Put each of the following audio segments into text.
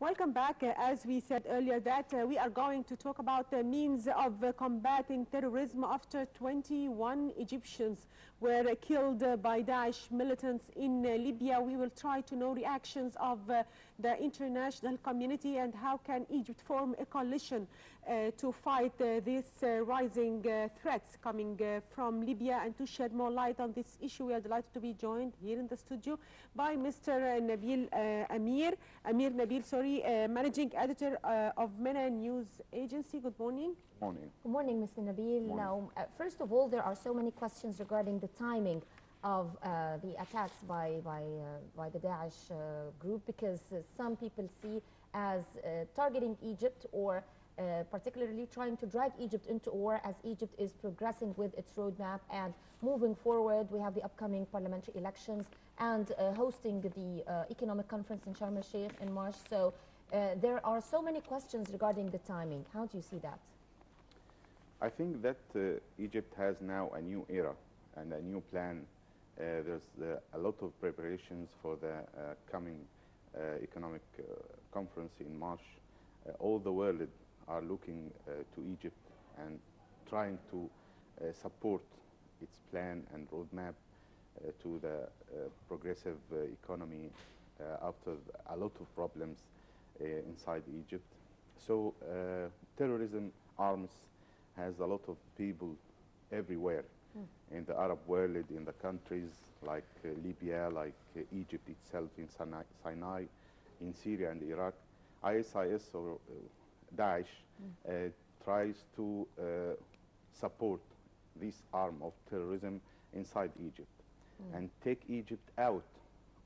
Welcome back. As we said earlier that we are going to talk about the means of combating terrorism after 21 Egyptians were killed by Daesh militants in Libya. We will try to know reactions of the international community and how can Egypt form a coalition to fight these rising threats coming from Libya. And to shed more light on this issue, we are delighted to be joined here in the studio by Mr. Amir Nabil, Managing Editor of MENA News Agency. Good morning. Good morning. Good morning, Mr. Nabil. Now, first of all, there are so many questions regarding the timing of the attacks by the Daesh group, because some people see as targeting Egypt or particularly trying to drag Egypt into war as Egypt is progressing with its roadmap and moving forward. We have the upcoming parliamentary elections and hosting the economic conference in Sharm el-Sheikh in March. So there are so many questions regarding the timing. How do you see that? I think that Egypt has now a new era and a new plan. There's a lot of preparations for the coming economic conference in March. All the world are looking to Egypt and trying to support its plan and roadmap to the progressive economy after a lot of problems inside Egypt. So terrorism arms has a lot of people everywhere in the Arab world, in the countries like Libya, like Egypt itself, in Sinai, in Syria and Iraq. ISIS or Daesh tries to support this arm of terrorism inside Egypt and take Egypt out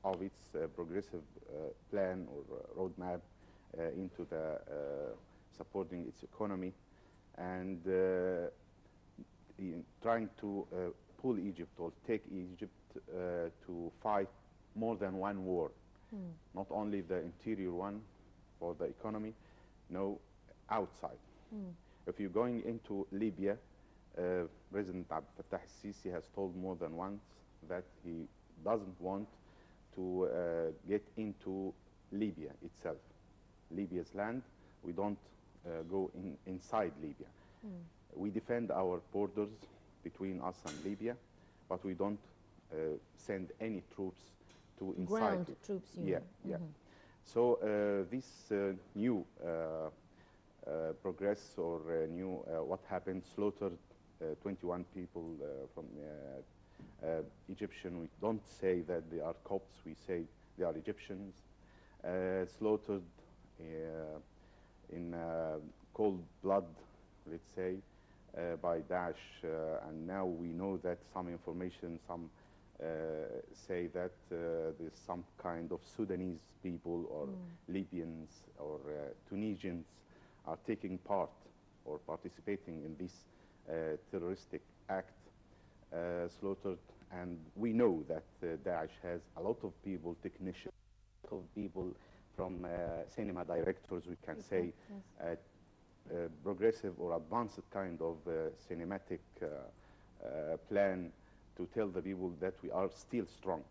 of its progressive plan or roadmap into the supporting its economy and trying to pull Egypt or take Egypt to fight more than one war, not only the interior one for the economy, no, outside. If you're going into Libya, President Abdel Fattah al-Sisi has told more than once that he doesn't want to get into Libya itself. Libya's land, we don't go inside Libya. We defend our borders between us and Libya, but we don't send any troops to inside. Ground troops, you mean. Yeah. So this new progress or new what happened, slaughtered 21 people from Egyptian. We don't say that they are Copts, we say they are Egyptians. Slaughtered in cold blood, let's say, by Daesh. And now we know that some information, some say that there's some kind of Sudanese people or Libyans or Tunisians are taking part or participating in this terroristic act, slaughtered. And we know that Daesh has a lot of people, technicians, a lot of people from cinema directors, we can say, progressive or advanced kind of cinematic plan to tell the people that we are still strong.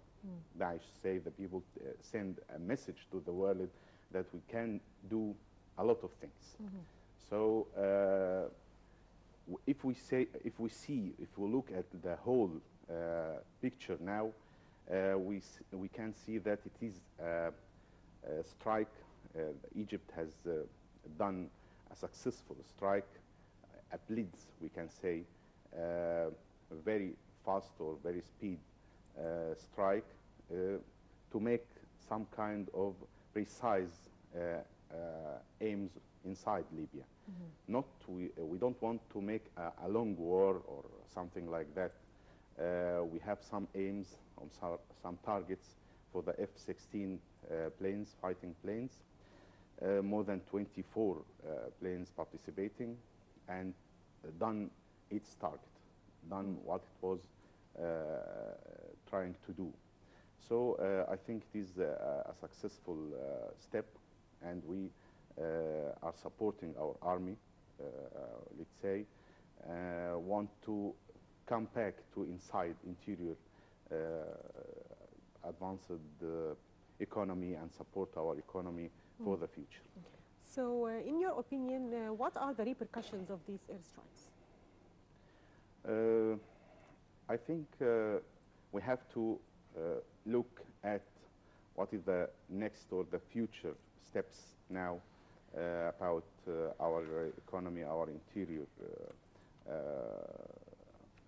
Daesh say the people send a message to the world that we can do a lot of things. So if we look at the whole picture now, we can see that it is a strike. Egypt has done a successful strike, a blitz, we can say, very fast or very speed strike to make some kind of precise aims inside Libya. We don't want to make a long war or something like that. We have some aims on some targets for the F-16 planes, fighting planes. More than 24 planes participating and done its target, done what it was trying to do. So I think it is a successful step, and we are supporting our army, let's say, want to come back to inside interior advanced economy and support our economy for the future. So, in your opinion, what are the repercussions of these airstrikes? I think we have to look at what is the next or the future steps now about our economy, our interior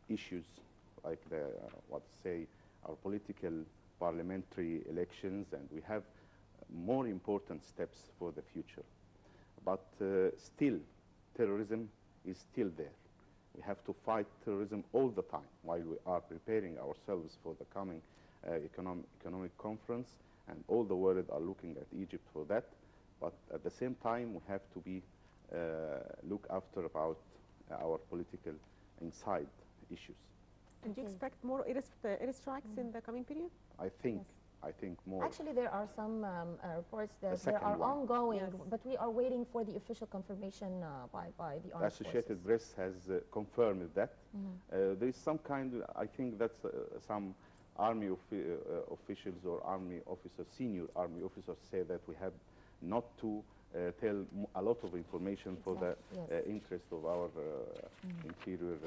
issues, like our political parliamentary elections, and we have more important steps for the future. But still, terrorism is still there. We have to fight terrorism all the time while we are preparing ourselves for the coming economic conference, and all the world are looking at Egypt for that. But at the same time, we have to be look after about our political inside issues. And do you expect more airstrikes in the coming period? I think more. Actually, there are some reports that The there are second one. ongoing, Yes. but we are waiting for the official confirmation by the armed Associated forces. Press has confirmed that. There is some kind, I think that's some army officials or army officers, senior army officers say that we have not to tell a lot of information for the Yes. interest of our interior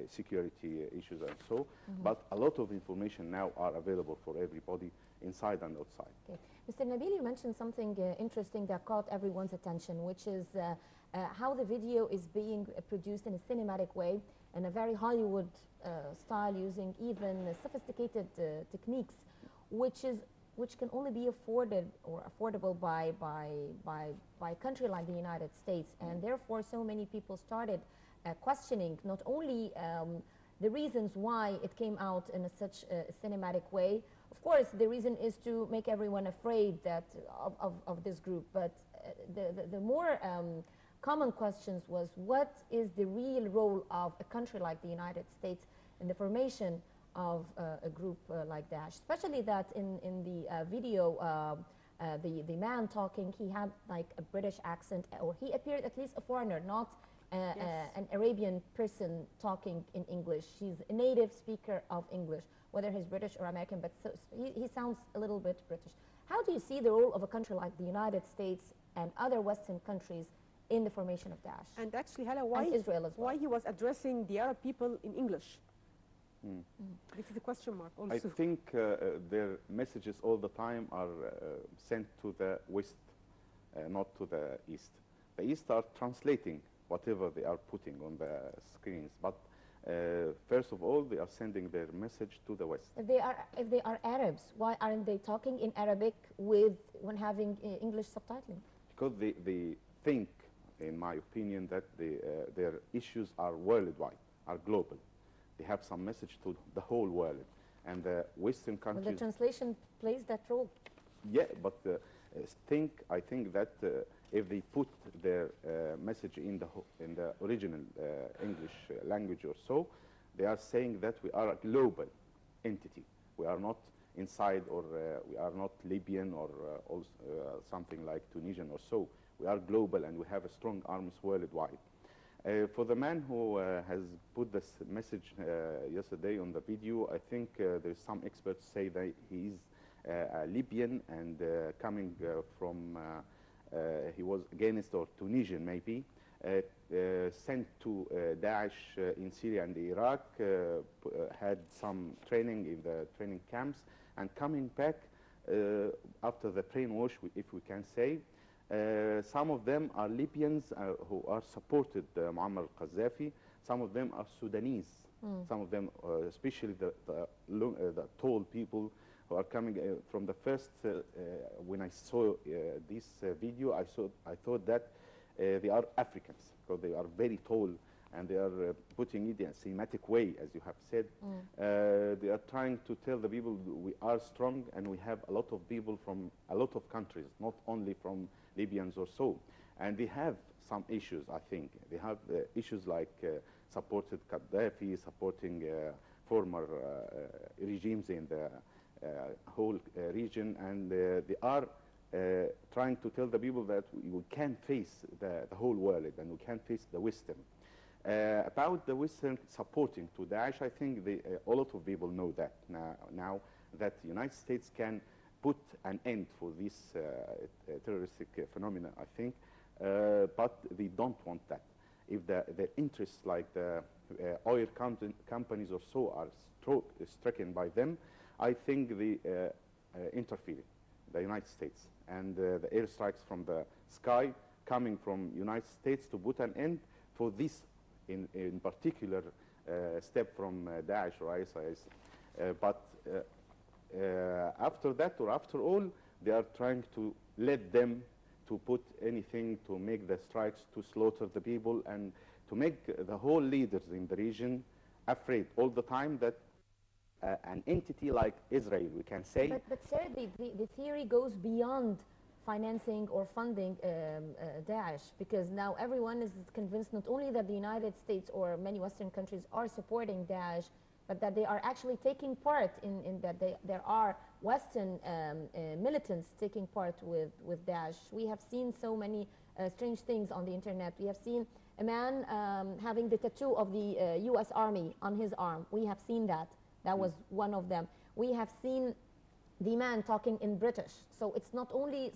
security issues and so, but a lot of information now are available for everybody inside and outside. Okay. Mr. Nabil, you mentioned something interesting that caught everyone's attention, which is how the video is being produced in a cinematic way, in a very Hollywood style, using even sophisticated techniques, which can only be afforded or affordable by a country like the United States, and therefore so many people started questioning not only the reasons why it came out in such a cinematic way. Of course, the reason is to make everyone afraid of this group, but the more common questions was, what is the real role of a country like the United States in the formation of a group like Daesh? Especially that in the video, the man talking, he had like a British accent, or he appeared at least a foreigner, not an Arabian person talking in English. He's a native speaker of English, whether he's British or American, but he sounds a little bit British. How do you see the role of a country like the United States and other Western countries in the formation of Daesh? And actually, Hala, And Israel as well. why he was addressing the Arab people in English? This is a question mark also. I think their messages all the time are sent to the West, not to the East. The East are translating whatever they are putting on the screens, but first of all, they are sending their message to the West. If they are Arabs, why aren't they talking in Arabic when having English subtitling? Because they think, in my opinion, that their issues are worldwide, are global. They have some message to the whole world, and the Western Well, countries. the translation plays that role. Yeah, but I think that if they put their message in the original English language or so, they are saying that we are a global entity. We are not inside, or we are not Libyan or something like Tunisian or so. We are global, and we have a strong arms worldwide. For the man who has put this message yesterday on the video, I think there's some experts say that he is a Libyan and coming from, he was against or Tunisian maybe, sent to Daesh in Syria and Iraq, had some training in the training camps, and coming back after the brainwash, if we can say. Some of them are Libyans who are supported Muammar al-Qaddafi. Some of them are Sudanese. Some of them, especially the tall people who are coming from the first. When I saw this video, I thought that they are Africans, because they are very tall, and they are putting it in a cinematic way, as you have said. They are trying to tell the people we are strong, and we have a lot of people from a lot of countries, not only from Libyans or so. And they have some issues, I think. They have issues like supported Gaddafi, supporting former regimes in the whole region, and they are trying to tell the people that we can face the whole world, and we can face the Western. About the Western supporting to Daesh, I think a lot of people know that now that the United States can put an end for this terroristic phenomena, I think, but they don't want that. If the interests like the oil companies or so are stricken by them, I think the interfering, the United States, and the airstrikes from the sky coming from United States to put an end for this, in particular, step from Daesh or ISIS. But after that, or after all, they are trying to let them to put anything to make the strikes, to slaughter the people, and to make the whole leaders in the region afraid all the time that an entity like Israel, we can say. But sir, the theory goes beyond financing or funding Daesh, because now everyone is convinced not only that the United States or many Western countries are supporting Daesh, but that they are actually taking part in that there are Western militants taking part with Daesh. We have seen so many strange things on the internet. We have seen a man having the tattoo of the U.S. Army on his arm. We have seen that. That was one of them. We have seen the man talking in British. So it's not only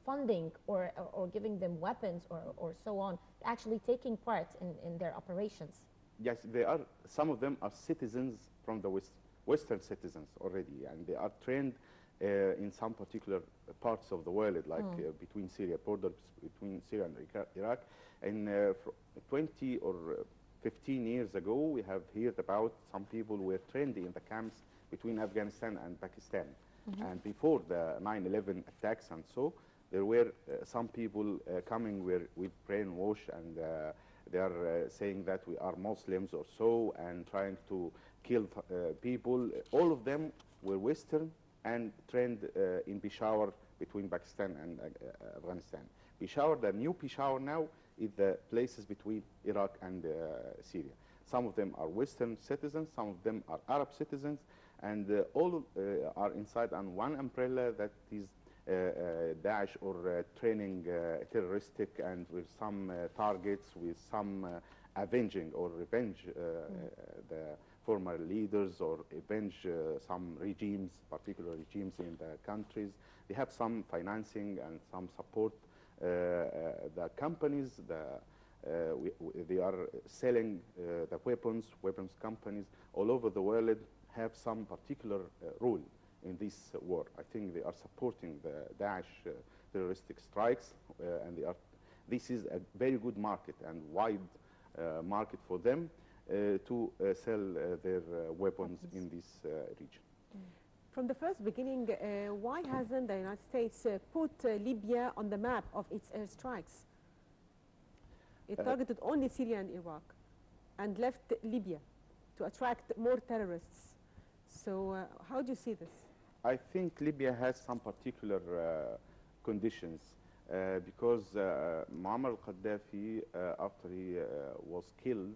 funding or giving them weapons or so on, actually taking part in their operations. Yes, they are. Some of them are citizens from the Western citizens already, and they are trained in some particular parts of the world, like between Syria, borders between Syria and Iraq. And 20 or 15 years ago, we have heard about some people who were trained in the camps between Afghanistan and Pakistan. And before the 9/11 attacks and so, there were some people coming with brainwash, and they are saying that we are Muslims or so, and trying to kill people. All of them were Western and trained in Peshawar between Pakistan and Afghanistan. Peshawar, the new Peshawar now, is the places between Iraq and Syria. Some of them are Western citizens, some of them are Arab citizens, and all are inside on one umbrella that is Daesh, or training terroristic, and with some targets, with some avenging or revenge the former leaders, or avenge some regimes, particular regimes in the countries. They have some financing and some support. The companies, they are selling the weapons companies all over the world have some particular role in this war. I think they are supporting the Daesh terroristic strikes, and this is a very good market and wide market for them to sell their weapons in this region. From the first beginning, why hasn't the United States put Libya on the map of its airstrikes? It targeted only Syria and Iraq and left Libya to attract more terrorists. So how do you see this? I think Libya has some particular conditions because Muammar al-Gaddafi, after he was killed,